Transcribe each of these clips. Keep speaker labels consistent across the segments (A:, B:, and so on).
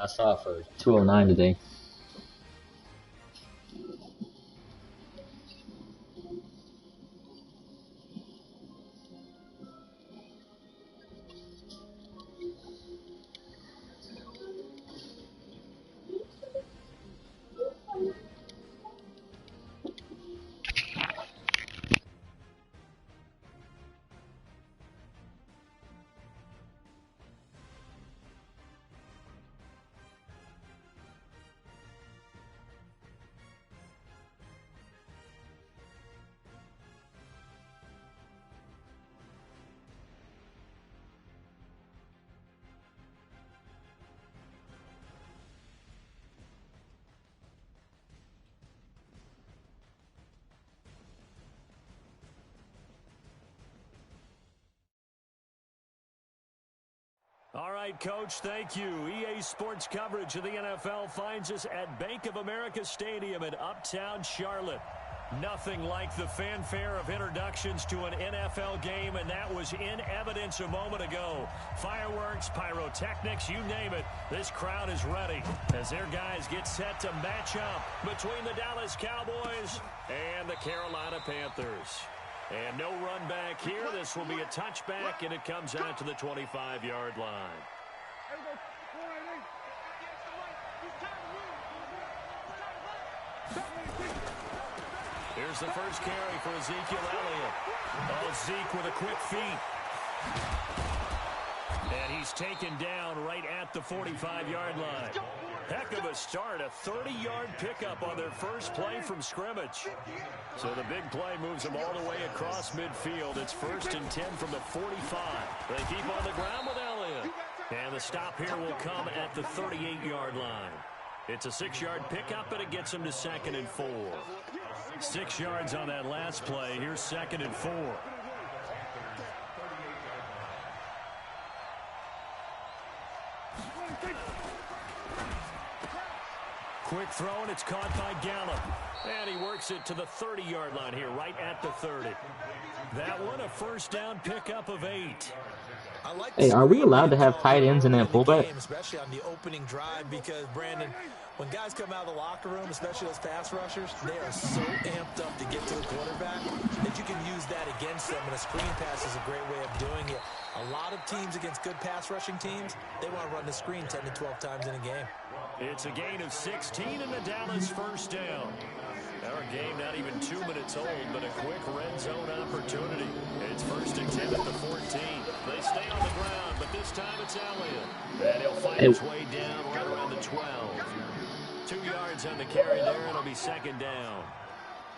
A: I saw it for 209 today.
B: All right, Coach, thank you. EA Sports coverage of the NFL finds us at Bank of America Stadium in Uptown Charlotte. Nothing like the fanfare of introductions to an NFL game, and that was in evidence a moment ago. Fireworks, pyrotechnics, you name it. This crowd is ready as their guys get set to match up between the Dallas Cowboys and the Carolina Panthers. And no run back here. This will be a touchback, and it comes out to the 25-yard line. Here's the first carry for Ezekiel Elliott. Oh, Zeke with a quick feet. And he's taken down right at the 45-yard line. Heck of a start, a 30-yard pickup on their first play from scrimmage. So the big play moves them all the way across midfield. It's 1st and 10 from the 45. They keep on the ground with Elliott. And the stop here will come at the 38-yard line. It's a 6-yard pickup, and it gets them to 2nd and 4. 6 yards on that last play. Here's 2nd and 4. Quick throw, and it's caught by Gallup. And he works it to the 30-yard line here, right at the 30. That one, a first down pickup of 8.
A: Hey, are we allowed to have tight ends in that fullback?
C: Especially on the opening drive, because, Brandon, when guys come out of the locker room, especially those pass rushers, they are so amped up to get to the quarterback that you can use that against them, and a screen pass is a great way of doing it. A lot of teams against good pass rushing teams, they want to run the screen 10 to 12 times in a game.
B: It's a gain of 16 and the Dallas first down. Our game not even 2 minutes old, but a quick red zone opportunity. It's 1st and 10 at the 14. They stay on the ground, but this time it's Elliott. And he'll find his way down right around the 12. 2 yards on the carry there, and it'll be 2nd down.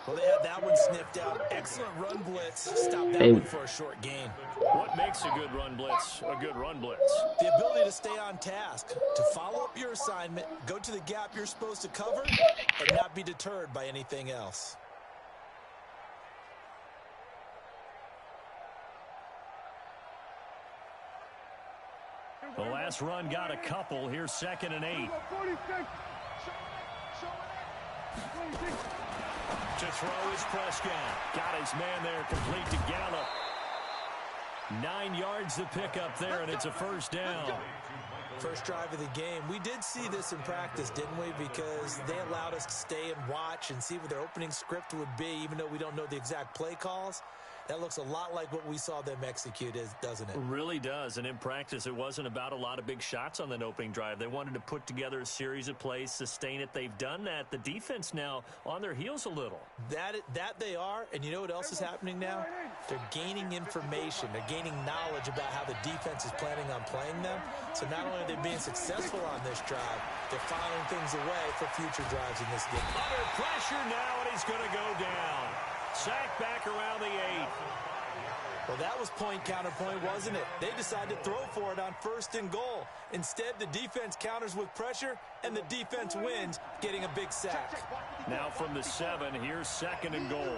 C: Well, they had that one sniffed out. Excellent run blitz. Stop that one for a short gain.
B: What makes a good run blitz a good run blitz?
C: The ability to stay on task, to follow up your assignment, go to the gap you're supposed to cover, and not be deterred by anything else.
B: The last run got a couple. Here's 2nd and 8. To throw is Prescott. Got his man there, complete to Gallup. 9 yards to pick up there, and it's a first down.
C: First drive of the game. We did see this in practice, didn't we? Because they allowed us to stay and watch and see what their opening script would be, even though we don't know the exact play calls. That looks a lot like what we saw them execute, doesn't it?
B: It really does. And in practice, it wasn't about a lot of big shots on that opening drive. They wanted to put together a series of plays, sustain it. They've done that. The defense now on their heels a little.
C: That they are. And you know what else is happening now? They're gaining information. They're gaining knowledge about how the defense is planning on playing them. So not only are they being successful on this drive, they're filing things away for future drives in this game.
B: Under pressure now, and he's going to go down. Sack back around the 8.
C: Well, that was point counterpoint, wasn't it? They decided to throw for it on 1st and goal. Instead, the defense counters with pressure, and the defense wins, getting a big sack.
B: Now from the 7, here's 2nd and goal.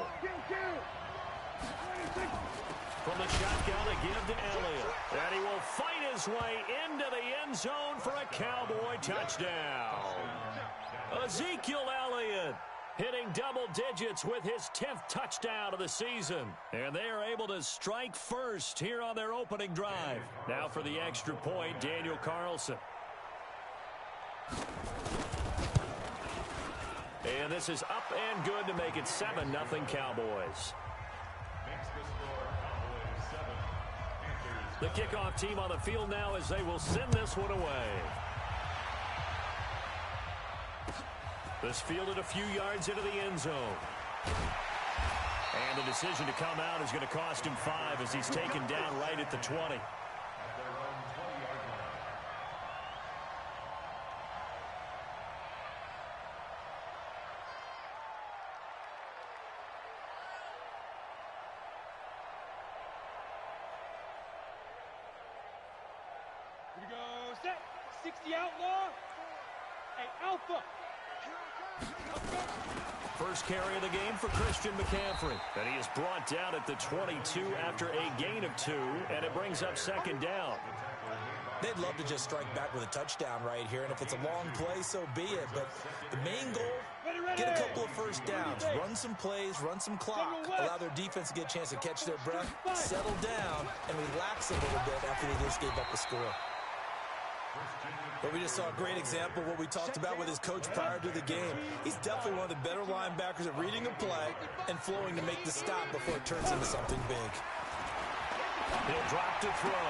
B: From the shotgun, a give to Elliott. And he will fight his way into the end zone for a Cowboy touchdown. Ezekiel Elliott hitting double digits with his 10th touchdown of the season. And they are able to strike first here on their opening drive. Now for the extra point, Daniel Carlson. And this is up and good to make it 7-0 Cowboys. The kickoff team on the field now as they will send this one away. This fielded a few yards into the end zone. And the decision to come out is going to cost him 5 as he's taken down right at the 20.
D: Here we go, set, 60 outlaw, hey, Alpha.
B: First carry of the game for Christian McCaffrey. And he is brought down at the 22 after a gain of 2, and it brings up second down.
C: They'd love to just strike back with a touchdown right here, and if it's a long play, so be it. But the main goal, get a couple of first downs, run some plays, run some clock, allow their defense to get a chance to catch their breath, settle down, and relax a little bit after they just gave up the score. But we just saw a great example of what we talked about with his coach prior to the game. He's definitely one of the better linebackers at reading a play and flowing to make the stop before it turns into something big.
B: He'll drop to throw.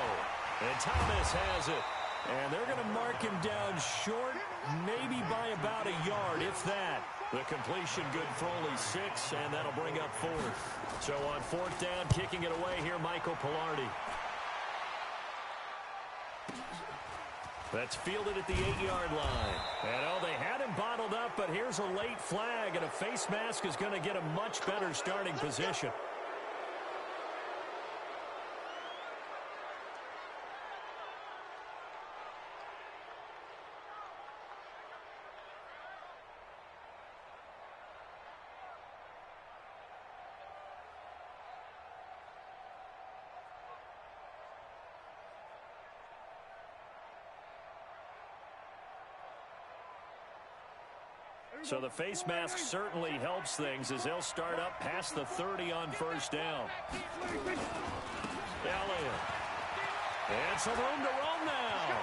B: And Thomas has it. And they're going to mark him down short, maybe by about a yard, if that. The completion good for only 6, and that'll bring up 4th. So on 4th down, kicking it away here, Michael Pilardi. That's fielded at the 8-yard line. And, they had him bottled up, but here's a late flag, and a face mask is going to get a much better starting position. So the face mask certainly helps things as they'll start up past the 30 on first down. Elliott. And some room to roam now.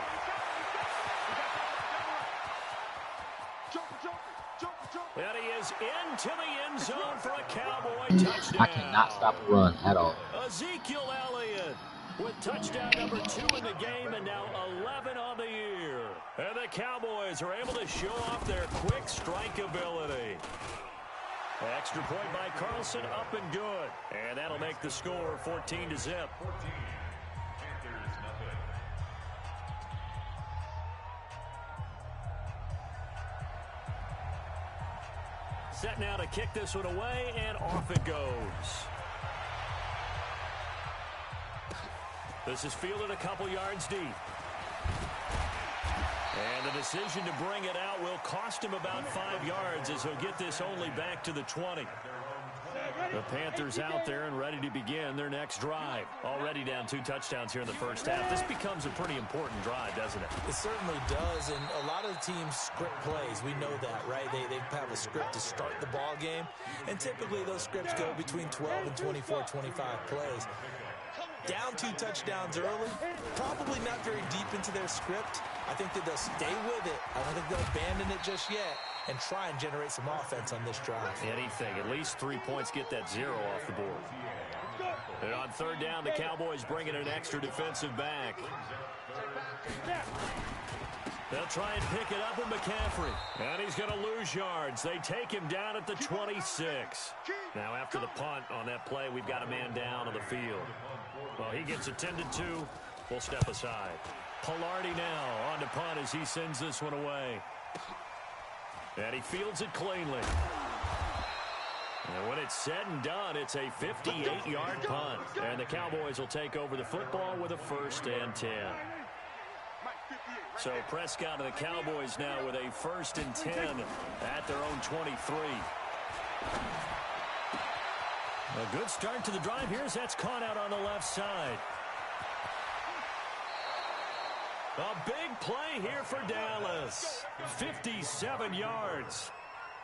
B: And he is into the end zone for a Cowboy touchdown.
A: I cannot stop a run at all.
B: Ezekiel Elliott with touchdown number 2 in the game and now 11 on the year. And the Cowboys are able to show off their quick strike ability. Extra point by Carlson, up and good. And that'll make the score 14-0. Set now to kick this one away, and off it goes. This is fielded a couple yards deep. And the decision to bring it out will cost him about 5 yards as he'll get this only back to the 20. The Panthers out there and ready to begin their next drive. Already down 2 touchdowns here in the first half. This becomes a pretty important drive, doesn't it?
C: It certainly does, and a lot of the teams script plays. We know that, right? They have a script to start the ball game, and typically those scripts go between 12 and 24, 25 plays. Down 2 touchdowns early, probably not very deep into their script. I think that they'll stay with it. I don't think they'll abandon it just yet and try and generate some offense on this drive.
B: Anything, at least 3 points, get that 0 off the board. And on third down, the Cowboys bring in an extra defensive back. They'll try and pick it up with McCaffrey. And he's going to lose yards. They take him down at the 26. Now after the punt on that play, we've got a man down on the field. Well, he gets attended to. We'll step aside. Pilardi now on to punt as he sends this one away. And he fields it cleanly. And when it's said and done, it's a 58-yard punt. And the Cowboys will take over the football with a 1st and 10. So Prescott and the Cowboys now with a 1st and 10 at their own 23. A good start to the drive here as that's caught out on the left side. A big play here for Dallas. 57 yards.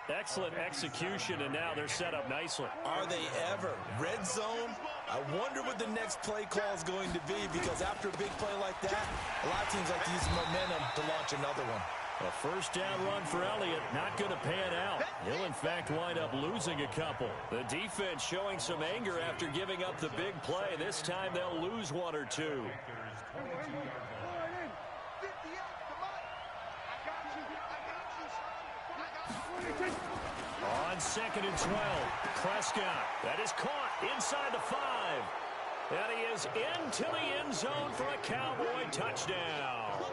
B: Excellent execution, and now they're set up nicely.
C: Are they ever? Red zone? I wonder what the next play call is going to be, because after a big play like that, a lot of teams like to use the momentum to launch another one.
B: A first down run for Elliott, not going to pan out. He'll, in fact, wind up losing a couple. The defense showing some anger after giving up the big play. This time they'll lose one or two. On 2nd and 12, Prescott. That is caught inside the 5. And he is into the end zone for a Cowboy touchdown.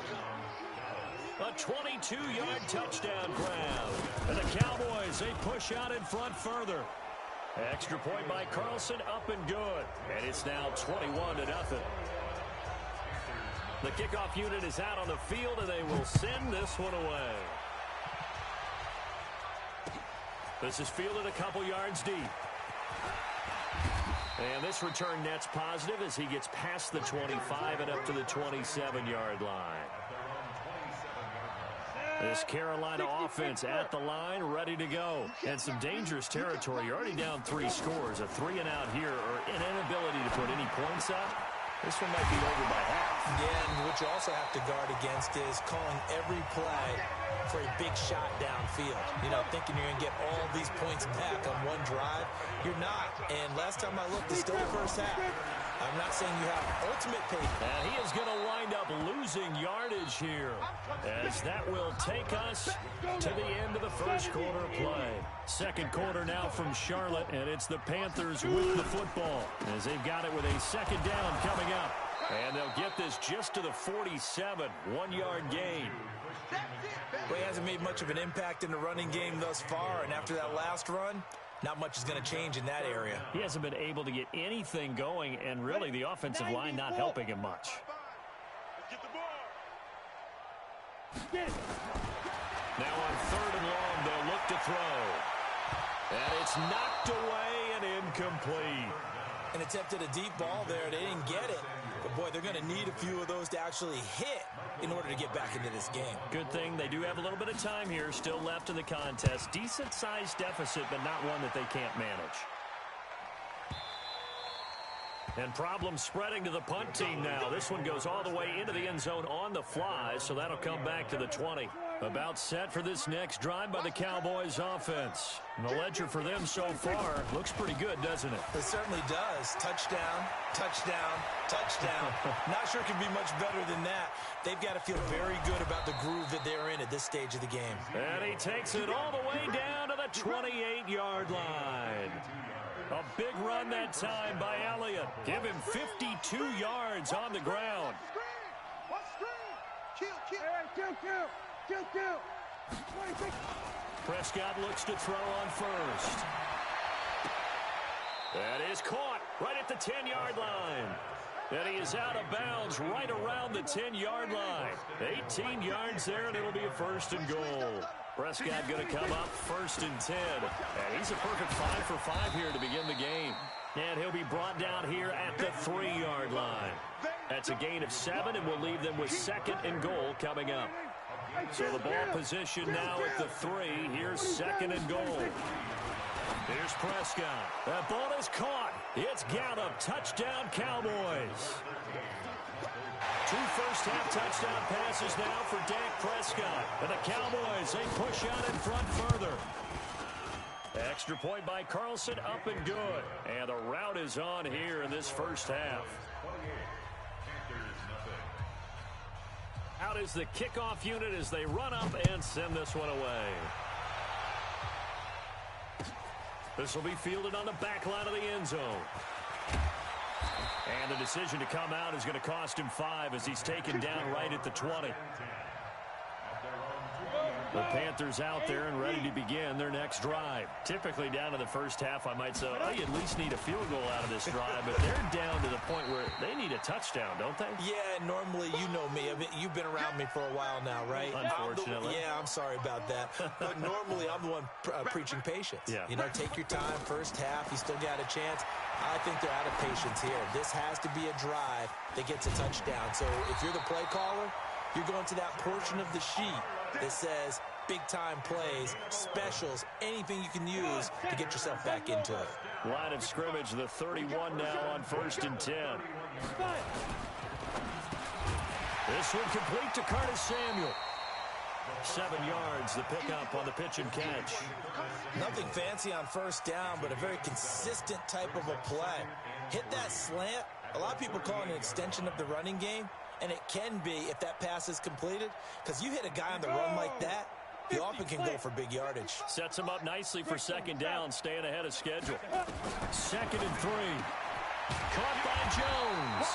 B: A 22-yard touchdown grab. And the Cowboys, they push out in front further. Extra point by Carlson, up and good. And it's now 21-0. The kickoff unit is out on the field, and they will send this one away. This is fielded a couple yards deep. And this return net's positive as he gets past the 25 and up to the 27-yard line. This Carolina offense at the line, ready to go. And some dangerous territory. You're already down 3 scores. A 3 and out here, or an inability to put any points up. This one might be over by half.
C: Yeah, and what you also have to guard against is calling every play for a big shot downfield. You know, thinking you're going to get all these points back on one drive. You're not. And last time I looked, it's still the first half. I'm not saying you have ultimate patience.
B: And he is going to wind up losing yardage here, as that will take us to the end of the first quarter of play. Second quarter now from Charlotte, and it's the Panthers with the football, as they've got it with a second down coming up. And they'll get this just to the 47, 1-yard gain.
C: Well, he hasn't made much of an impact in the running game thus far, and after that last run, not much is going to change in that area.
B: He hasn't been able to get anything going, and really the offensive line not helping him much. Now on 3rd and long, they'll look to throw. And it's knocked away and incomplete.
C: And attempted a deep ball there. They didn't get it. But, boy, they're going to need a few of those to actually hit in order to get back into this game.
B: Good thing they do have a little bit of time here still left in the contest. Decent-sized deficit, but not one that they can't manage. And problems spreading to the punt team now. This one goes all the way into the end zone on the fly, so that'll come back to the 20. About set for this next drive by the Cowboys offense. And the ledger for them so far looks pretty good, doesn't it?
C: It certainly does. Touchdown, touchdown, touchdown. Not sure it can be much better than that. They've got to feel very good about the groove that they're in at this stage of the game.
B: And he takes it all the way down to the 28-yard line. A big run that time by Elliott. Give him 52 yards on the ground. Prescott looks to throw on first. That is caught right at the 10-yard line. And he is out of bounds right around the 10-yard line. 18 yards there, and it'll be a 1st and goal. Prescott going to come up 1st and 10. And he's a perfect 5 for 5 here to begin the game. And he'll be brought down here at the 3-yard line. That's a gain of 7, and we'll leave them with 2nd and goal coming up. So the ball position now at the 3. Here's 2nd and goal. Here's Prescott. That ball is caught. It's Gallup. Touchdown, Cowboys. 2 first-half touchdown passes now for Dak Prescott. And the Cowboys, they push out in front further. Extra point by Carlson, up and good. And the route is on here in this first half. Out is the kickoff unit as they run up and send this one away. This will be fielded on the back line of the end zone. And the decision to come out is going to cost him 5 as he's taken down right at the 20. The Panthers out there and ready to begin their next drive. Typically down to the first half, I might say, oh, you at least need a field goal out of this drive. But they're down to the point where they need a touchdown, don't they?
C: Yeah, normally, you know me. I mean, you've been around me for a while now, right?
B: Unfortunately.
C: I'm sorry about that. But normally, I'm the one preaching patience.
B: Yeah.
C: You know, take your time, first half, you still got a chance. I think they're out of patience here. This has to be a drive that gets a touchdown. So if you're the play caller, you're going to that portion of the sheet that says big-time plays, specials, anything you can use to get yourself back into it.
B: Line of scrimmage, the 31 now on 1st and 10. This one complete to Curtis Samuel. 7 yards, the pickup on the pitch and catch.
C: Nothing fancy on first down, but a very consistent type of a play. Hit that slant. A lot of people call it an extension of the running game, and it can be if that pass is completed, because you hit a guy on the run like that, he often can go for big yardage.
B: Sets him up nicely for second down, staying ahead of schedule. 2nd and 3. Caught by Jones.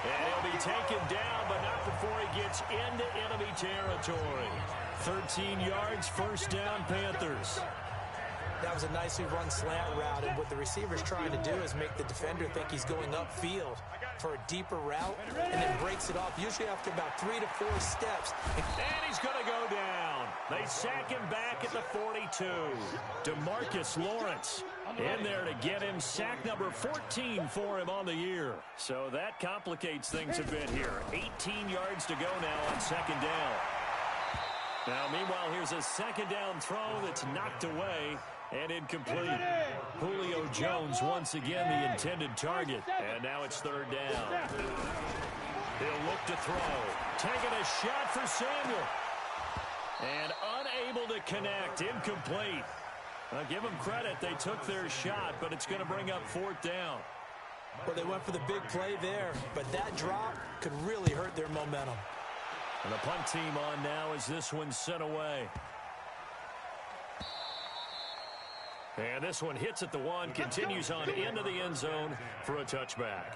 B: And he'll be taken down, but not before he gets into enemy territory. 13 yards, first down, Panthers.
C: That was a nicely run slant route, and what the receiver's trying to do is make the defender think he's going upfield for a deeper route, and then breaks it off, usually after about 3 to 4 steps.
B: And he's going to go down. They sack him back at the 42. DeMarcus Lawrence in there to get him sack number 14 for him on the year. So that complicates things a bit here. 18 yards to go now on second down. Now, meanwhile, here's a second down throw that's knocked away and incomplete. Julio Jones once again the intended target. And now it's third down. He'll look to throw. Taking a shot for Samuel. And unable to connect. Incomplete. I'll give them credit. They took their shot, but it's going to bring up fourth down.
C: Well, they went for the big play there, but that drop could really hurt their momentum.
B: And the punt team on now as this one's sent away. And this one hits at the 1, continues on into the end zone for a touchback.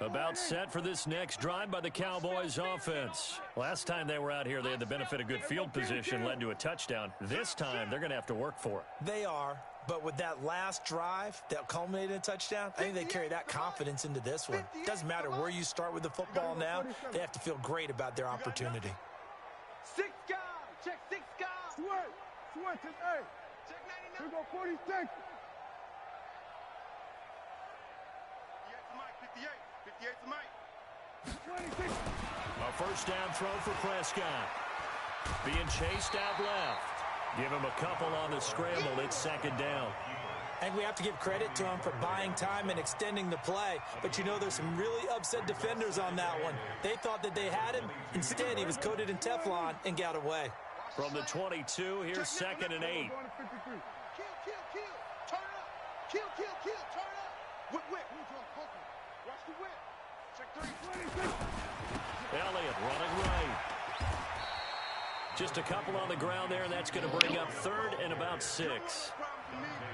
B: About set for this next drive by the Cowboys offense. Last time they were out here, they had the benefit of good field position, led to a touchdown. This time, they're going to have to work for it.
C: They are, but with that last drive that culminated in a touchdown, I think they carry that confidence into this one. Doesn't matter where you start with the football now, they have to feel great about their opportunity.
D: 6 guys. Check 6 guys. Switch is 8. Check 99. Here go 46. 58's the mic. 26.
B: A first down throw for Prescott. Being chased out left. Give him a couple on the scramble. It's second down.
C: And we have to give credit to him for buying time and extending the play. But you know, there's some really upset defenders on that one. They thought that they had him. Instead, he was coated in Teflon and got away.
B: From the 22, here's 2nd and 8.
D: Kill. Turn up. Kill. Turn up. Whip. Watch the whip. Check 3.
B: Elliott running right. Just a couple on the ground there, and that's going to bring up 3rd and about 6.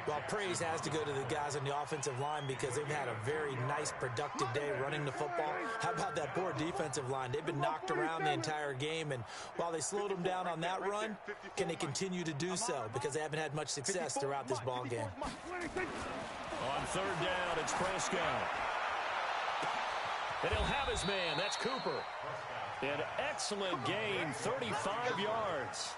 C: Well, praise has to go to the guys on the offensive line because they've had a very nice, productive day running the football. How about that poor defensive line? They've been knocked around the entire game, and while they slowed them down on that run, can they continue to do so? Because they haven't had much success throughout this ball game.
B: On 3rd down, it's Prescott. And he'll have his man. That's Cooper. An excellent gain, 35 yards.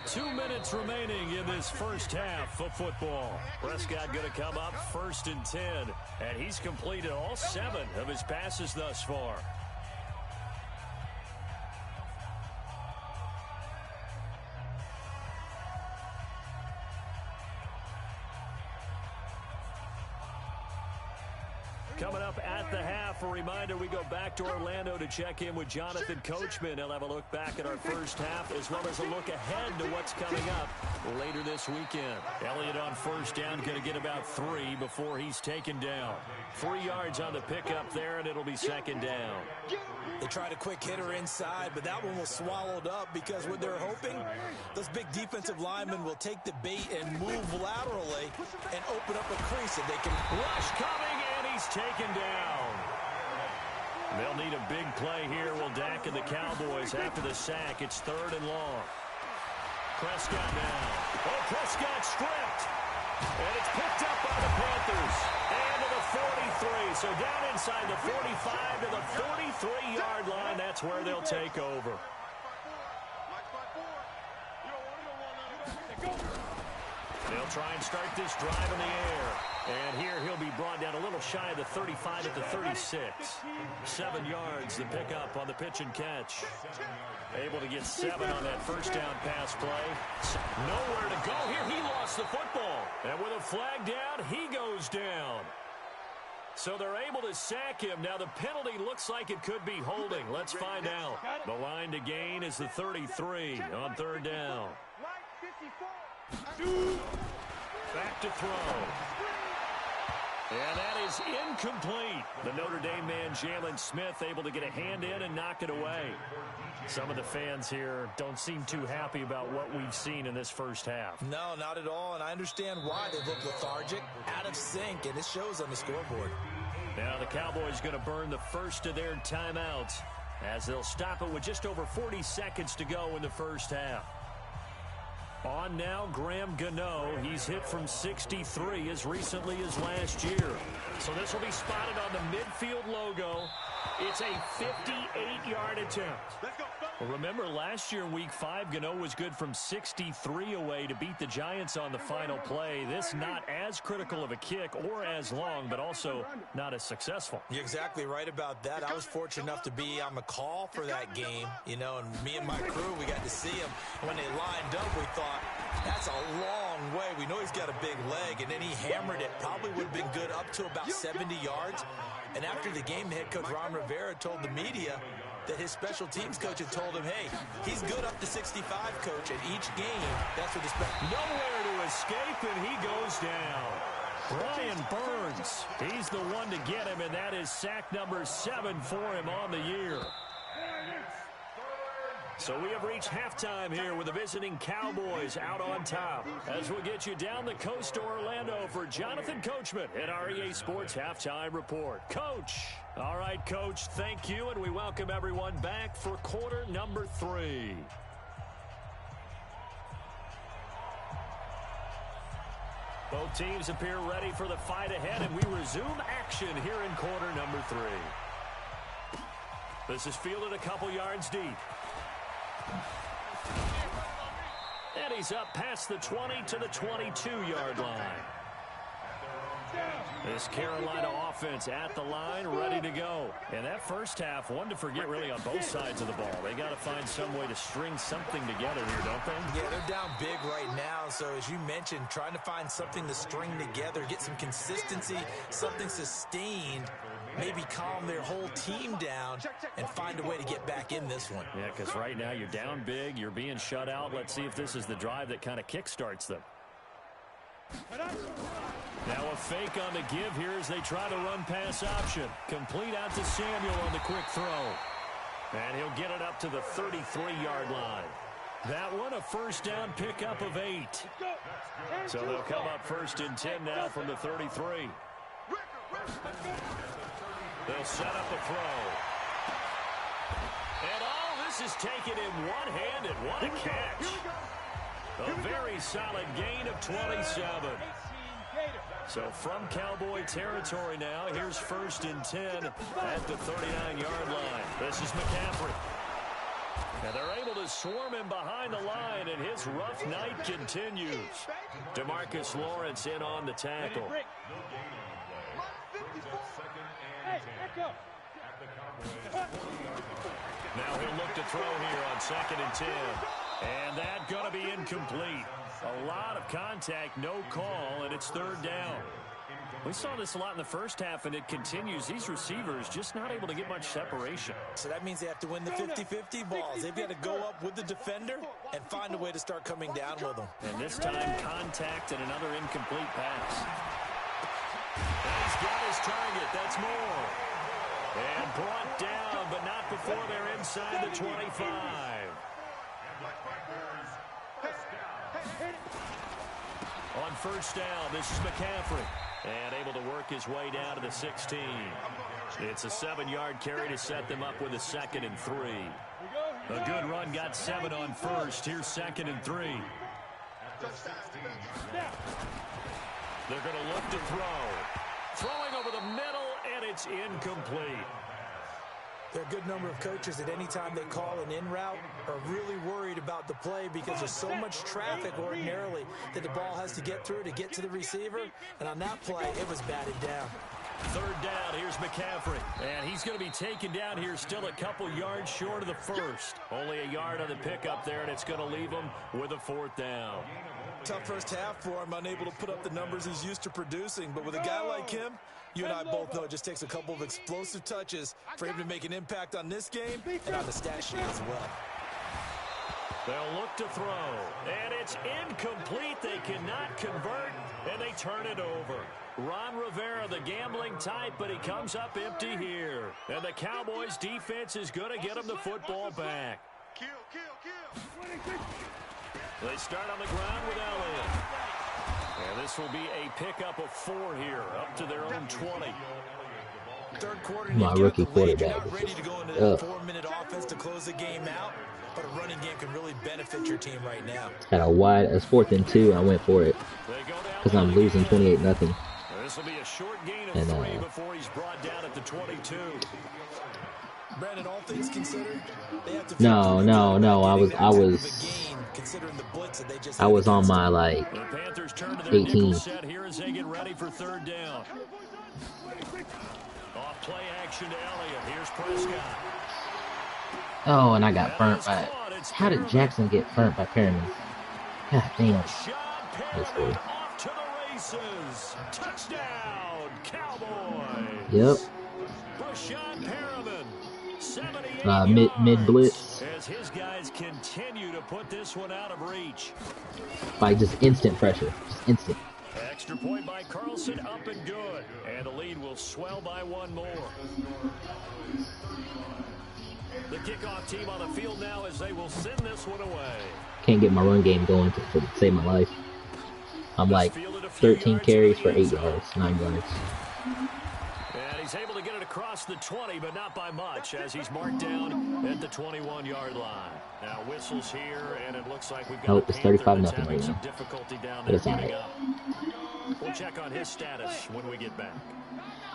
B: 2 minutes remaining in this first half of football. Prescott going to come up 1st and 10. And he's completed all 7 of his passes thus far. Coming up at the half, a reminder, we go back to Orlando to check in with Jonathan Coachman. He'll have a look back at our first half as well as a look ahead to what's coming up later this weekend. Elliott on first down, going to get about 3 before he's taken down. 3 yards on the pickup there, and it'll be second down.
C: They tried a quick hitter inside, but that one was swallowed up because what they're hoping, those big defensive linemen will take the bait and move laterally and open up a crease that they can
B: rush coming, and he's taken down. They'll need a big play here. Will Dak and the Cowboys after the sack. It's 3rd and long. Prescott now. Oh, Prescott stripped. And it's picked up by the Panthers. And to the 43. So down inside the 45 to the 43-yard line. That's where they'll take over. They'll try and start this drive in the air. And here he'll be brought down a little shy of the 35 at the 36. 7 yards, the pickup on the pitch and catch. Able to get 7 on that first down pass play. Nowhere to go here. He lost the football. And with a flag down, he goes down. So they're able to sack him. Now the penalty looks like it could be holding. Let's find out. The line to gain is the 33 on third down. Back to throw. And that is incomplete. The Notre Dame man, Jalen Smith, able to get a hand in and knock it away. Some of the fans here don't seem too happy about what we've seen in this first half.
C: No, not at all, and I understand why. They look lethargic, out of sync, and it shows on the scoreboard.
B: Now the Cowboys going to burn the first of their timeouts as they'll stop it with just over 40 seconds to go in the first half. On now, Graham Gano. He's hit from 63 as recently as last year. So this will be spotted on the midfield logo. It's a 58-yard attempt. Well, remember, last year in Week 5, Gano was good from 63 away to beat the Giants on the final play. This not as critical of a kick or as long, but also not as successful.
C: You're exactly right about that. I was fortunate enough to be on the call for that game, you know, and me and my crew, we got to see him. When they lined up, we thought, that's a long way. We know he's got a big leg, and then he hammered it. Probably would have been good up to about 70 yards. And after the game, the head coach, Ron Rivera, told the media that his special teams coach had told him, hey, he's good up to 65, coach. At each game, that's what the
B: nowhere to escape, and he goes down. Brian Burns, he's the one to get him, and that is sack number 7 for him on the year. So we have reached halftime here with the visiting Cowboys out on top. As we'll get you down the coast to Orlando for Jonathan Coachman at our EA Sports Halftime Report. Coach. All right, Coach, thank you, and we welcome everyone back for quarter number 3. Both teams appear ready for the fight ahead, and we resume action here in quarter number 3. This is fielded a couple yards deep. And he's up past the 20 to the 22-yard line. This Carolina offense at the line, ready to go. And that first half, one to forget really on both sides of the ball. They got to find some way to string something together here, don't they?
C: Yeah, they're down big right now. So as you mentioned, trying to find something to string together, get some consistency, something sustained, maybe calm their whole team down and find a way to get back in this one.
B: Yeah, because right now you're down big, you're being shut out. Let's see if this is the drive that kind of kickstarts them. Now a fake on the give here as they try to run pass option. Complete out to Samuel on the quick throw. And he'll get it up to the 33-yard line. That one a first down pickup of 8. So they'll come up first and 10 now from the 33. They'll set up a throw. And all this is taken in one-handed. What a catch. A very solid gain of 27. So from Cowboy territory now, here's first and 10 at the 39-yard line. This is McCaffrey. And they're able to swarm him behind the line, and his rough night continues. DeMarcus Lawrence in on the tackle. Now he'll look to throw here on 2nd and 10. And that's going to be incomplete. A lot of contact, no call, and it's 3rd down. We saw this a lot in the first half, and it continues. These receivers just not able to get much separation.
C: So that means they have to win the 50-50 balls. They've got to go up with the defender and find a way to start coming down with them.
B: And this time, contact and another incomplete pass. And he's got his target. That's more. And brought down, but not before they're inside the 25. On first down, this is McCaffrey. And able to work his way down to the 16. It's a 7-yard carry to set them up with a 2nd and 3. A good run got 7 on first. Here's 2nd and 3. They're going to look to throw. Throwing over the middle, and it's incomplete.
C: There are a good number of coaches at any time they call an in route are really worried about the play because there's so much traffic ordinarily that the ball has to get through to get to the receiver. And on that play, it was batted down.
B: 3rd down, here's McCaffrey. And he's going to be taken down here still a couple yards short of the first. Only a yard on the pickup there, and it's going to leave him with a 4th down.
C: Tough first half for him, unable to put up the numbers he's used to producing. But with a guy like him, you and I both know it just takes a couple of explosive touches for him to make an impact on this game and on the stat sheet as well.
B: They'll look to throw, and it's incomplete. They cannot convert, and they turn it over. Ron Rivera, the gambling type, but he comes up empty here. And the Cowboys' defense is going to get him the football back.
D: Kill.
B: They start on the ground with Elliott. And this will be a pickup of 4 here, up to their own 20.
C: Third quarter,
A: My rookie quarterback
C: not
A: is
C: ready to go into that 4-minute offense to close the game out, but a running game can really benefit your team right now.
A: Had a wide, as 4th and 2, I went for it because I'm losing 28-0.
B: This will be a short gain of 3 before he's brought down at the 22.
C: Brandon, all things considered, they have to
A: No. I was on my like
B: The Panthers turn to their
A: 18.
B: nickel set here as they get ready for 3rd down. Off play action to Elliott. Here's Prescott.
A: Oh, and I got burnt by. How did Jackson get burnt by Perriman? God damn.
B: Sean
A: That's
B: Perriman
A: good.
B: off to the races. Touchdown, Cowboys.
A: Yep.
B: Rashawn Perriman, 78
A: Mid blitz.
B: as his guys continue to put this one out of reach.
A: Like just instant pressure. Just instant.
B: Extra point by Carlson, up and good. And the lead will swell by 1 more. The kickoff team on the field now as they will send this one away.
A: Can't get my run game going to save my life. I'm like 13 carries for 8 yards, 9 yards.
B: And he's able to get it across the 20, but not by much, as he's marked down at the 21-yard line. Now whistles here, and it looks like we've got
A: Nope, it's 35-0
B: having
A: right
B: some
A: now.
B: difficulty down
A: But
B: there
A: it's all
B: getting
A: right.
B: up. We'll check on his status when we get back.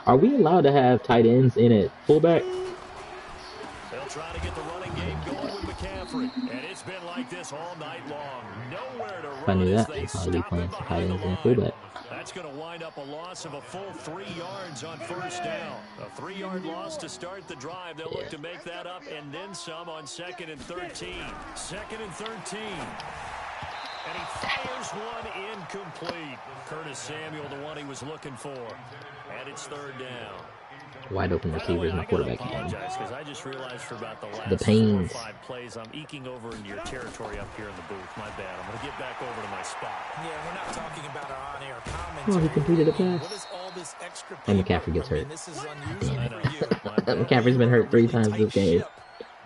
A: Are we allowed to have tight ends in at fullback?
B: They'll try to get the running game going with McCaffrey, and it's been like this all night long. Nowhere to run.
A: If I knew
B: as
A: that,
B: they
A: I'd probably be
B: stop
A: playing
B: him
A: some tight
B: behind
A: ends
B: the
A: in
B: line.
A: fullback.
B: That's going to wind up a loss of a full 3 yards on 1st down. A 3-yard loss to start the drive. They'll look to make that up and then some on 2nd and 13. 2nd and 13. And he fires one incomplete. Curtis Samuel, the one he was looking for. And it's 3rd down.
A: Wide open receivers and
B: I
A: the
B: gotta
A: quarterback again.
B: apologize because I just realized for about the last
A: The
B: 4 or
A: pains.
B: 5 plays, I'm eking over into your territory up here in the booth. My bad. I'm going to get back over to my spot.
C: Yeah, we're not talking about our on-air commentary.
A: Oh, he completed a pass.
C: What is all this extra
A: And
C: paper?
A: McCaffrey gets hurt.
C: I mean, this is unusual
B: I know.
C: for you.
B: My bad.
A: McCaffrey's been hurt 3 times this game.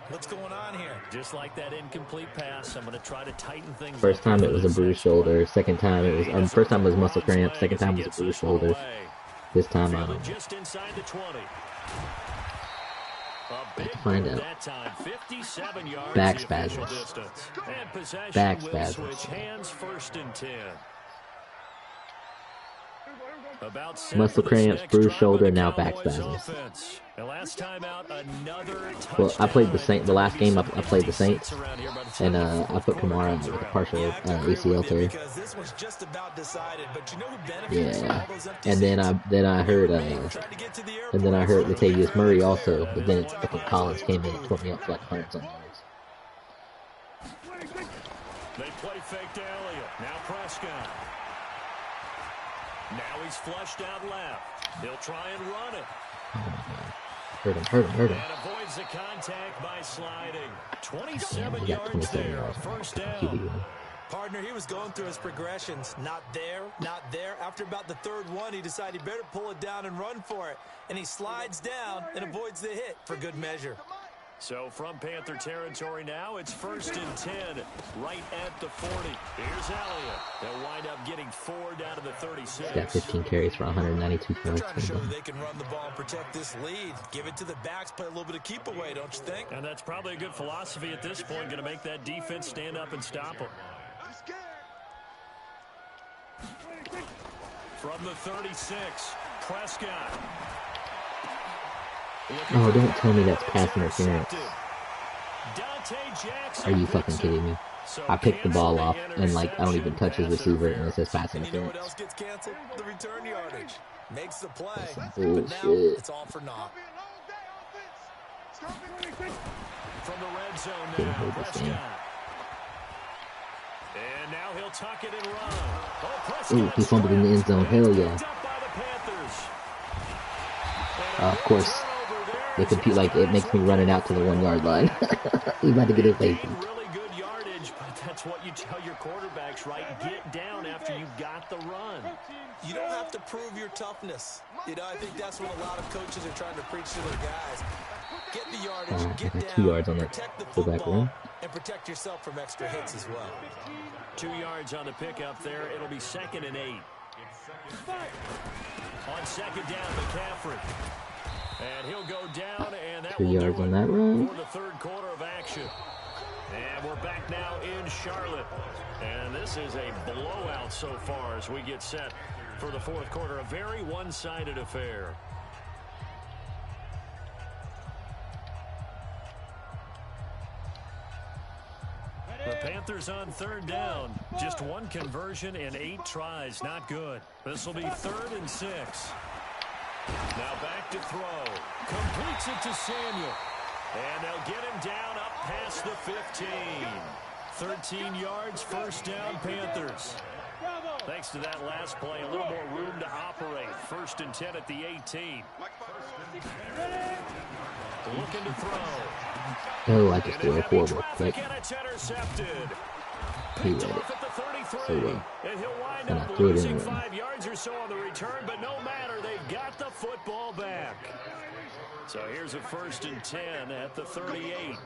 C: What's going on here?
B: Just like that incomplete pass, I'm going to try to tighten things
A: First
B: up
A: time
B: here
A: it
B: for
A: was a
B: this
A: bruised
B: section.
A: shoulder. Second time it was, first time was muscle cramp. Second time was a
B: As
A: bruised
B: he gets this one
A: shoulder.
B: away.
A: This time,
B: Fielded just inside the 20. A big
A: find
B: move
A: out.
B: that time, 57 yards
A: Back
B: the official
A: spasms.
B: distance. And possession
A: Back
B: will
A: spasms.
B: switch hands, 1st and 10. About
A: Muscle
B: set for this
A: cramps,
B: next
A: bruised
B: drive
A: shoulder,
B: of the
A: now back
B: Cowboys
A: spasms.
B: offense. And last time out, another
A: Well, I played the
B: touchdown.
A: Saints. The last game I played the
B: Saints
A: Saints,
B: around here by the time
A: and
B: the
A: I
B: fourth
A: put
B: quarter
A: Kamara
B: comes
A: with a
B: around.
A: partial
C: Yeah, I have to agree
A: ACL
C: with you
A: tear.
C: because this one's just about decided. But you know who benefits from
A: Yeah,
C: all those empty
A: and then
C: seats?
A: I heard
C: Tried to get to the
A: and then I heard
C: airport.
A: Latavius Murray also, but then it's fucking Collins came in and tore me up for like 100-something yards.
B: They play fake to Elliott. Now Prescott. Now he's flushed out left. He'll try and run it.
A: Oh my god, hurt him.
B: And avoids the contact by sliding.
A: Damn,
B: 27
A: he got
B: yards
A: 27
B: there.
A: yards.
B: First
A: QB
B: down.
A: one.
C: Partner, he was going through his progressions. Not there, not there. After about the 3rd one, he decided he better pull it down and run for it. And he slides down and avoids the hit for good measure.
B: So from Panther territory now, it's 1st and 10, right at the 40. Here's Elliott. They'll wind up getting 4 down to the 36.
A: Got 15 carries for 192
C: They're
A: yards.
C: trying to show that they can run the ball and protect this lead. Give it to the backs, play a little bit of keep away, don't you think?
B: And that's probably a good philosophy at this point, going to make that defense stand up and stop them.
D: I'm scared.
B: From the 36, Prescott.
A: Oh, don't tell me that's pass interference. Are you fucking kidding me? I picked the ball off and like I don't even touch his receiver and it says pass
C: And you know what
A: interference.
C: else gets canceled? The return yardage. Makes the play,
A: That's
C: but now
A: bullshit.
C: it's all for naught.
D: Be a long day, offense. Stop it.
B: From the red zone
A: Couldn't
B: now,
A: hold this game.
B: Prescott. And now he'll tuck it and run. Oh,
A: Ooh, he fumbled in the end zone. Hell yeah. Of course, they compete like it makes me running out to the 1 yard line. He's about to get his face.
B: Really good yardage, but that's what you tell your quarterbacks, right? Get down after you got the run.
C: You don't have to prove your toughness. You know, I think that's what a lot of coaches are trying to preach to their guys. Get the yardage, get down,
A: 2 yards on that
C: protect the
A: fullback
C: football,
A: run.
C: and protect yourself from extra hits as well.
B: 2 yards on the pickup there. It'll be 2nd and 8. On 2nd down, McCaffrey. And he'll go down, and that
A: 2
B: will
A: yards
B: do
A: on
B: it
A: that run.
B: for the 3rd quarter of action. And we're back now in Charlotte. And this is a blowout so far as we get set for the 4th quarter. A very one-sided affair. The Panthers on 3rd down. Just 1 conversion in 8 tries. Not good. This will be 3rd and 6. Now back to throw. Completes it to Samuel. And they'll get him down up past the 15. 13 yards, 1st down, Panthers. Thanks to that last play, a little more room to operate. 1st and 10 at the 18. Looking to throw.
A: Oh, I just threw a horrible pick.
B: And it's intercepted.
A: He read
B: Picked
A: it
B: off at the 33.
A: so well.
B: And he'll wind
A: And I
B: up
A: threw it
B: losing
A: anyway.
B: 5 yards or so on the return, but no matter, they've got the football back. So here's a 1st and 10 at the 38.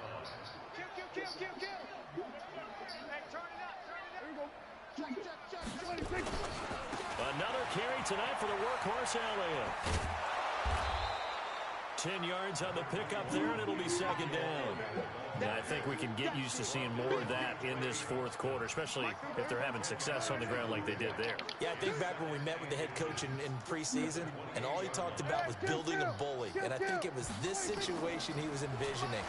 B: Another carry tonight for the workhorse Elliott. 10 yards on the pickup there, and it'll be 2nd down. Yeah, I think we can get used to seeing more of that in this 4th quarter, especially if they're having success on the ground like they did there.
C: Yeah, I think back when we met with the head coach in preseason, and all he talked about was building a bully. And I think it was this situation he was envisioning.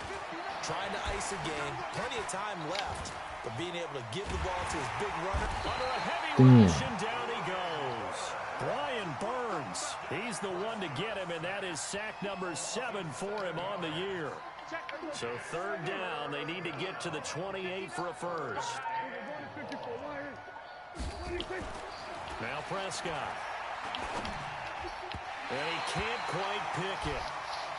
C: Trying to ice a game, plenty of time left, but being able to give the ball to his big runner.
B: Under a heavy rush, and down he goes. Brian Burns, he's the one to get him, and that is sack number 7 for him on the year. So 3rd down, they need to get to the 28 for a 1st. Now Prescott. And he can't quite pick it.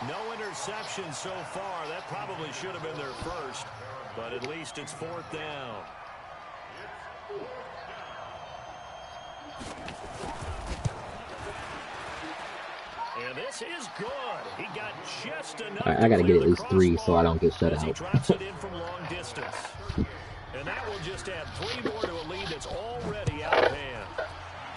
B: No interception so far. That probably should have been their 1st, but at least it's 4th down. And this is good. He got just enough.
A: I gotta get at least 3 so I don't get shut
B: as he
A: out.
B: drops it in from long distance. And that will just add 3 more to a lead that's already out of hand.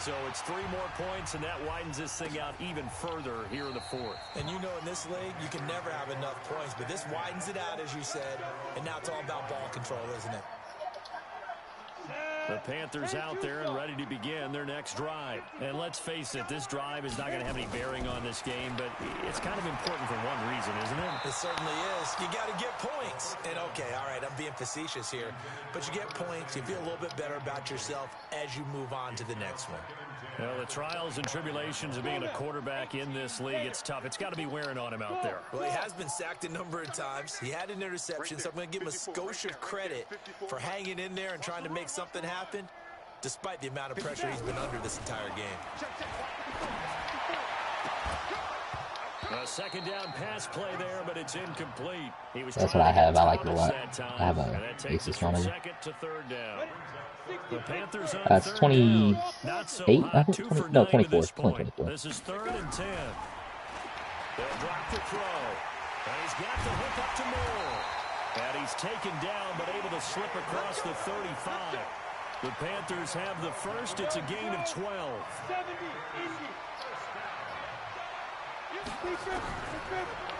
B: So it's 3 more points, and that widens this thing out even further here in the 4th.
C: And you know, in this league, you can never have enough points, but this widens it out, as you said, and now it's all about ball control, isn't it?
B: The Panthers out there and ready to begin their next drive. And let's face it, this drive is not going to have any bearing on this game, but it's kind of important for one reason, isn't it?
C: It certainly is. You got to get points. And okay, all right, I'm being facetious here, but you get points, you feel a little bit better about yourself as you move on to the next one.
B: Well, the trials and tribulations of being a quarterback in this league, it's tough. It's got to be wearing on him out there.
C: Well, he has been sacked a number of times. He had an interception, so I'm going to give him a skosh of credit for hanging in there and trying to make something happen, despite the amount of pressure he's been under this entire game.
B: A 2nd down pass play there, but it's incomplete. He was
A: That's what I have. I like it a lot. I have
B: and
A: a
B: that takes us
A: Asus
B: from
A: running.
B: 2nd to 3rd down. The Panthers on
A: It's
B: 3rd
A: 28.
B: down. Not so
A: I
B: hot.
A: think
B: 2
A: 20,
B: for
A: no,
B: 9 to
A: 24.
B: this point.
A: 24.
B: This is 3rd and 10. They'll drop the throw. And he's got the hook up to Moore. And he's taken down, but able to slip across the 35. The Panthers have the 1st. It's a gain of 12.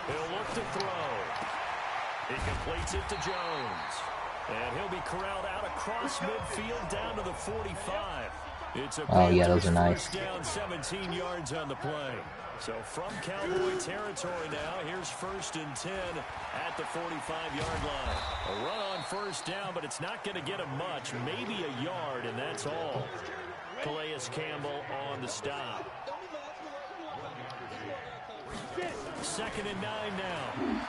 B: He'll look to throw. He completes it to Jones. And he'll be corralled out across midfield down to the 45. It's a
A: Oh, yeah, those are nice.
B: 1st down, 17 yards on the play. So from Cowboy territory now, here's 1st and 10 at the 45-yard line. A run on 1st down, but it's not going to get him much. Maybe a yard, and that's all. Calais Campbell on the stop. 2nd and 9 now.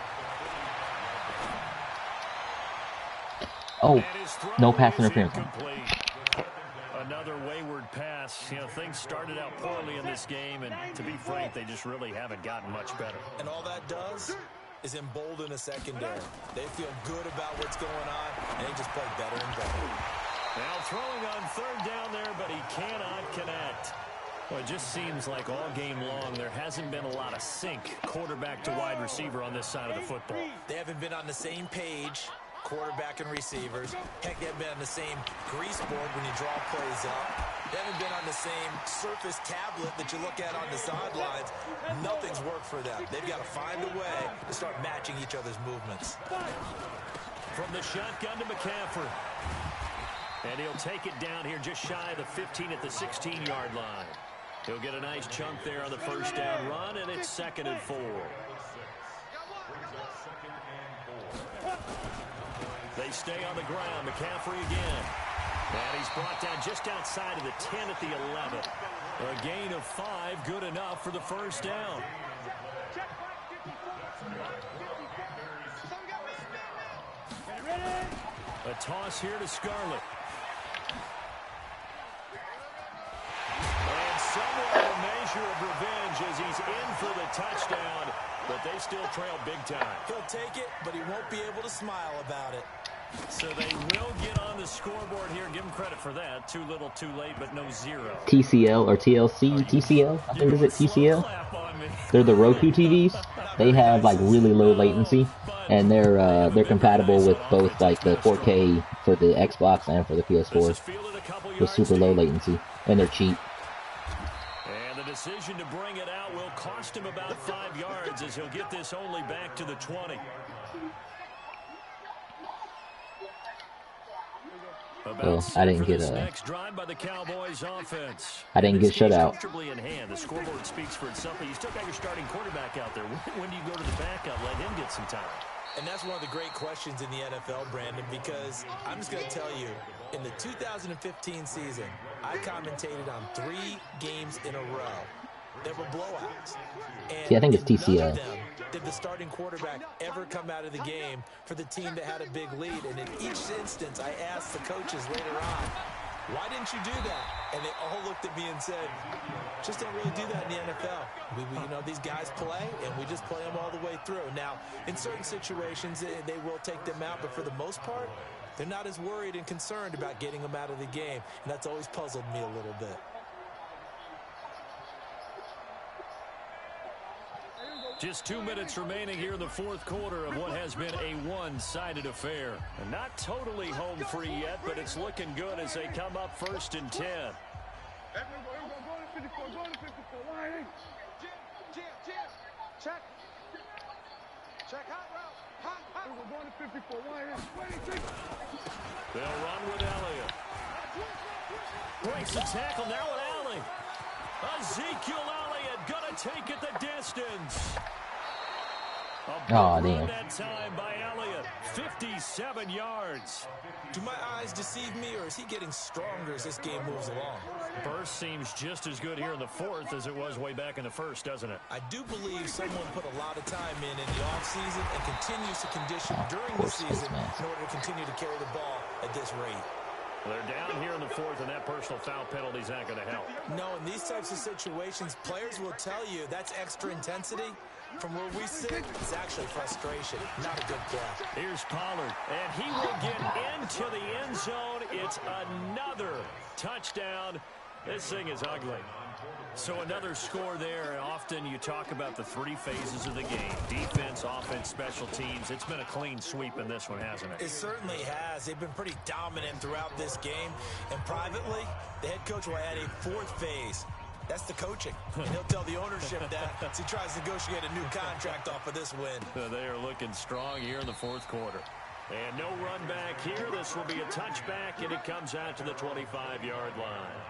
A: Oh,
B: And his throw
A: no pass
B: is
A: interference.
B: incomplete. Another wayward pass. You know, things started out poorly in this game, and to be frank, they just really haven't gotten much better.
C: And all that does is embolden a secondary. They feel good about what's going on, and they just play better and better.
B: Now throwing on third down there, but he cannot connect. Well, it just seems like all game long there hasn't been a lot of sync quarterback to wide receiver on this side of the football.
C: They haven't been on the same page, quarterback and receivers. Heck, they haven't been on the same grease board when you draw plays up. They haven't been on the same surface tablet that you look at on the sidelines. Nothing's worked for them. They've got to find a way to start matching each other's movements.
B: From the shotgun to McCaffrey. And he'll take it down here just shy of the 15 at the 16-yard line. He'll get a nice chunk there on the first down run, and it's 2nd and 4. They stay on the ground. McCaffrey again. And he's brought down just outside of the 10 at the 11. A gain of 5, good enough for the first down. A toss here to Scarlett. And somewhat a measure of revenge as he's in for the touchdown, but they still trail big time.
C: He'll take it, but he won't be able to smile about it.
B: So they will get on the scoreboard here. Give them credit for that. Too little, too late, but no 0.
A: TCL or TLC, TCL, I think is it TCL? They're the Roku TVs. They have like really low latency, and they're compatible with both like the 4K for the Xbox and for the PS4 with super low latency, and they're cheap.
B: And the decision to bring it out will cost him about 5 yards as he'll get this only back to the 20.
A: Well, I didn't get
B: next drive by the Cowboys offense.
A: I didn't get shut out.
B: Comfortably in hand. The scoreboard speaks for itself, but you still got your starting quarterback out there. When do you go to the backup? Let him get some time.
C: And that's one of the great questions in the NFL, Brandon, because I'm just going to tell you, in the 2015 season, I commentated on 3 games in a row. There were blowouts. And
A: see, I think it's TCL.
C: none of them did the starting quarterback ever come out of the game for the team that had a big lead. And in each instance, I asked the coaches later on, why didn't you do that? And they all looked at me and said, just don't really do that in the NFL. We you know, these guys play, and we just play them all the way through. Now, in certain situations, they will take them out, but for the most part, they're not as worried and concerned about getting them out of the game. And that's always puzzled me a little bit.
B: Just 2 minutes remaining here in the fourth quarter of what has been a one-sided affair. And not totally home free yet, but it's looking good as they come up 1st and 10.
D: Check. Check hot route. Hot. We're going to 54.
B: They'll run with Elliott. Breaks the tackle now with Allen. Ezekiel Elliott gonna take it the distance.
A: Oh, damn.
B: That time by Elliott, 57 yards.
C: Do my eyes deceive me, or is he getting stronger as this game moves along?
B: Burst seems just as good here in the fourth as it was way back in the first, doesn't it?
C: I do believe someone put a lot of time in the offseason and continues to condition during the season in order to continue to carry the ball at this rate.
B: They're down here in the fourth, and that personal foul penalty is not going to help.
C: No, in these types of situations, players will tell you that's extra intensity. From where we sit, it's actually frustration, not a good play.
B: Here's Pollard, and he will get into the end zone. It's another touchdown. This thing is ugly. So another score there. Often you talk about the 3 phases of the game. Defense, offense, special teams. It's been a clean sweep in this one, hasn't it?
C: It certainly has. They've been pretty dominant throughout this game. And privately, the head coach will add a 4th phase. That's the coaching. He'll tell the ownership that as he tries to negotiate a new contract off of this win.
B: They are looking strong here in the fourth quarter. And no run back here. This will be a touchback, and it comes out to the 25-yard line.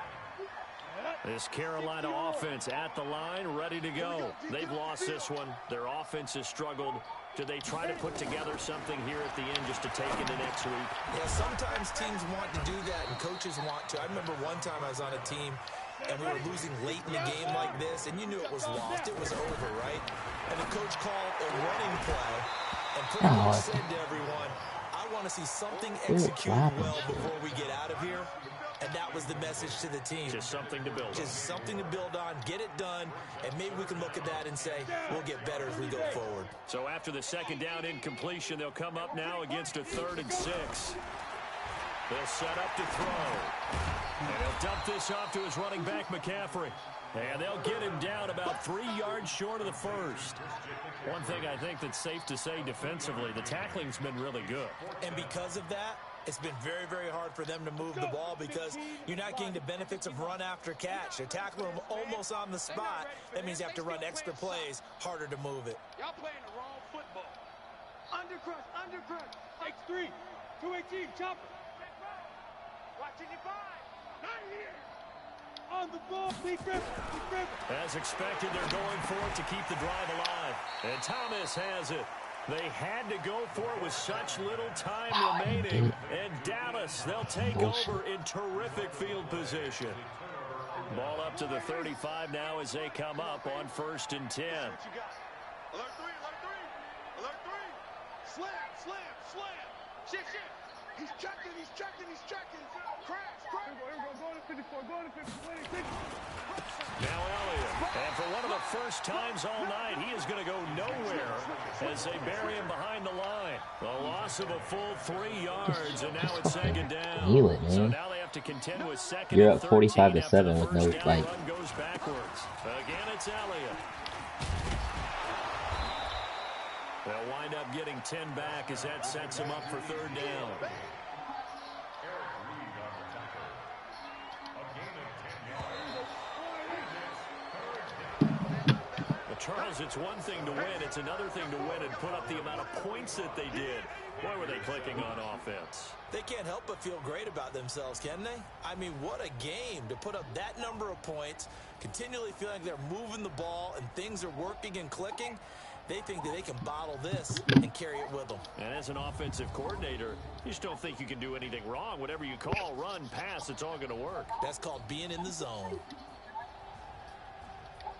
B: This Carolina offense at the line, ready to go. They've lost this one. Their offense has struggled. Do they try to put together something here at the end just to take into next week?
C: Yeah, sometimes teams want to do that, and coaches want to. I remember one time I was on a team, and we were losing late in a game like this, and you knew it was lost. It was over, right? And the coach called a running play and pretty much said to everyone, I I want to see something executed well before we get out of here. And that was the message to the team.
B: Just something to build on.
C: Just something to build on, get it done, and maybe we can look at that and say, we'll get better as we go forward.
B: So after the second down incompletion, they'll come up now against a 3rd and 6. They'll set up to throw. And he'll dump this off to his running back, McCaffrey. And they'll get him down about 3 yards short of the first. One thing I think that's safe to say defensively, the tackling's been really good.
C: And because of that, it's been very, very hard for them to move the ball because you're not getting the benefits of run after catch. They're tackling them almost on the spot. That means you have to run extra plays, harder to move it.
D: Y'all playing the wrong football. Undercrush. X3, 218, chopper. Watch it, 5. Not here. On the ball, Lee Griffin.
B: As expected, they're going for it to keep the drive alive. And Thomas has it. They had to go for it with such little time remaining. And Dallas, they'll take over in terrific field position. Ball up to the 35 now as they come up on 1st and 10.
D: Alert 3. Slam. Shit. He's checking. Crash. Here we go. Going to 54, going to 50, 26.
B: Now Elliott, and for one of the first times all night, he is going to go nowhere as they bury him behind the line. The loss of a full 3 yards, and now it's 2nd down.
A: Feel it, man.
B: So now they have to contend with 2nd
A: You're
B: and
A: up 45 to 7 with no,
B: down,
A: like.
B: Run goes backwards. Again, it's Elliott. They'll wind up getting 10 back as that sets them up for 3rd down. Charles, it's one thing to win. It's another thing to win and put up the amount of points that they did. Boy, were they clicking on offense.
C: They can't help but feel great about themselves, can they? I mean, what a game to put up that number of points, continually feeling like they're moving the ball and things are working and clicking. They think that they can bottle this and carry it with them.
B: And as an offensive coordinator, you just don't think you can do anything wrong. Whatever you call, run, pass, it's all going to work.
C: That's called being in the zone.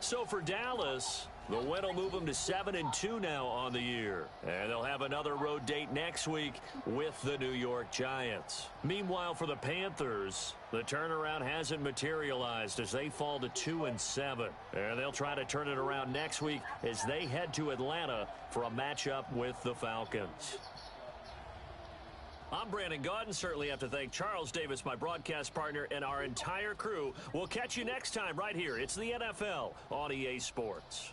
B: So for Dallas, the win will move them to 7-2 now on the year. And they'll have another road date next week with the New York Giants. Meanwhile, for the Panthers, the turnaround hasn't materialized as they fall to 2-7. And they'll try to turn it around next week as they head to Atlanta for a matchup with the Falcons. I'm Brandon Gaudin. Certainly have to thank Charles Davis, my broadcast partner, and our entire crew. We'll catch you next time right here. It's the NFL on EA Sports.